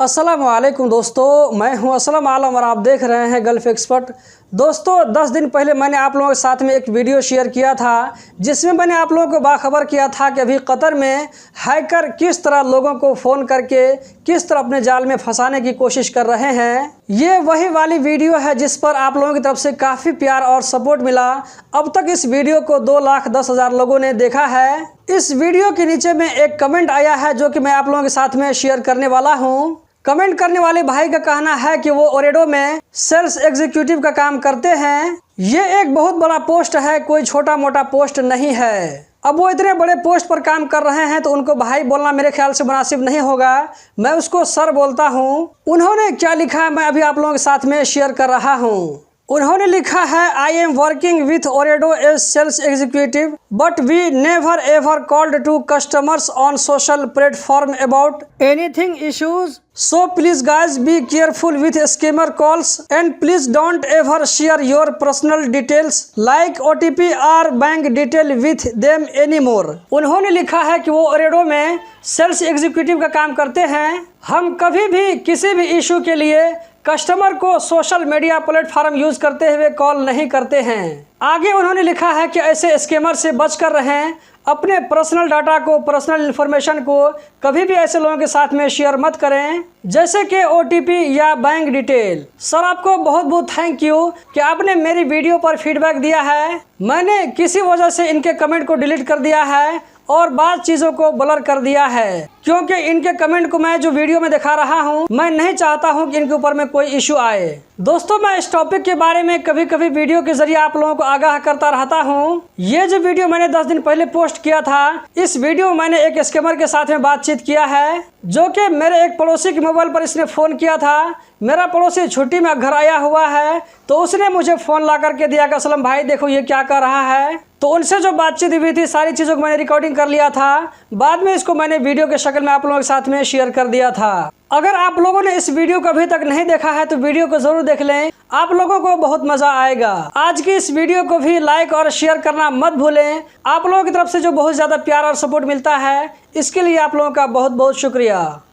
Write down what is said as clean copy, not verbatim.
अस्सलाम वालेकुम दोस्तों, मैं हूं असलम आलम और आप देख रहे हैं गल्फ़ एक्सपर्ट। दोस्तों 10 दिन पहले मैंने आप लोगों के साथ में एक वीडियो शेयर किया था जिसमें मैंने आप लोगों को बाखबर किया था कि अभी कतर में हैकर किस तरह लोगों को फ़ोन करके किस तरह अपने जाल में फंसाने की कोशिश कर रहे हैं। ये वही वाली वीडियो है जिस पर आप लोगों की तरफ से काफ़ी प्यार और सपोर्ट मिला। अब तक इस वीडियो को 2,10,000 लोगों ने देखा है। इस वीडियो के नीचे में एक कमेंट आया है जो कि मैं आप लोगों के साथ में शेयर करने वाला हूँ। कमेंट करने वाले भाई का कहना है कि वो ओरेडो में सेल्स एग्जीक्यूटिव का काम करते हैं। ये एक बहुत बड़ा पोस्ट है, कोई छोटा मोटा पोस्ट नहीं है। अब वो इतने बड़े पोस्ट पर काम कर रहे हैं तो उनको भाई बोलना मेरे ख्याल से मुनासिब नहीं होगा, मैं उसको सर बोलता हूँ। उन्होंने क्या लिखा है मैं अभी आप लोगों के साथ में शेयर कर रहा हूँ। उन्होंने लिखा है, I am working with Ooredoo as sales executive but we never ever called to customers on social platform about anything issues, so please guys be careful with scammer calls and please don't ever share your personal details like OTP or bank detail with them anymore। उन्होंने लिखा है कि वो ओरेडो में sales executive का काम करते हैं। हम कभी भी किसी भी इशू के लिए कस्टमर को सोशल मीडिया प्लेटफॉर्म यूज करते हुए कॉल नहीं करते हैं। आगे उन्होंने लिखा है कि ऐसे स्कैमर से बचकर रहें, अपने पर्सनल डाटा को, पर्सनल इन्फॉर्मेशन को कभी भी ऐसे लोगों के साथ में शेयर मत करें जैसे कि OTP या बैंक डिटेल। सर आपको बहुत बहुत थैंक यू कि आपने मेरी वीडियो पर फीडबैक दिया है। मैंने किसी वजह से इनके कमेंट को डिलीट कर दिया है और बाद चीज़ों को ब्लर कर दिया है क्योंकि इनके कमेंट को मैं जो वीडियो में दिखा रहा हूं, मैं नहीं चाहता हूं कि इनके ऊपर में कोई इशू आए। दोस्तों मैं इस टॉपिक के बारे में कभी कभी वीडियो के जरिए आप लोगों को आगाह करता रहता हूं। ये जो वीडियो मैंने 10 दिन पहले पोस्ट किया था, इस वीडियो में मैंने एक स्कैमर के साथ में बातचीत किया है जो कि मेरे एक पड़ोसी के मोबाइल पर इसने फ़ोन किया था। मेरा पड़ोसी छुट्टी में घर आया हुआ है तो उसने मुझे फ़ोन ला करके दिया कि असलम भाई देखो ये क्या कर रहा है। तो उनसे जो बातचीत हुई थी सारी चीज़ों को मैंने रिकॉर्डिंग कर लिया था, बाद में इसको मैंने वीडियो के शक्ल में आप लोगों के साथ में शेयर कर दिया था। अगर आप लोगों ने इस वीडियो को अभी तक नहीं देखा है तो वीडियो को जरूर देख लें, आप लोगों को बहुत मजा आएगा। आज की इस वीडियो को भी लाइक और शेयर करना मत भूलें। आप लोगों की तरफ से जो बहुत ज़्यादा प्यार और सपोर्ट मिलता है इसके लिए आप लोगों का बहुत बहुत शुक्रिया।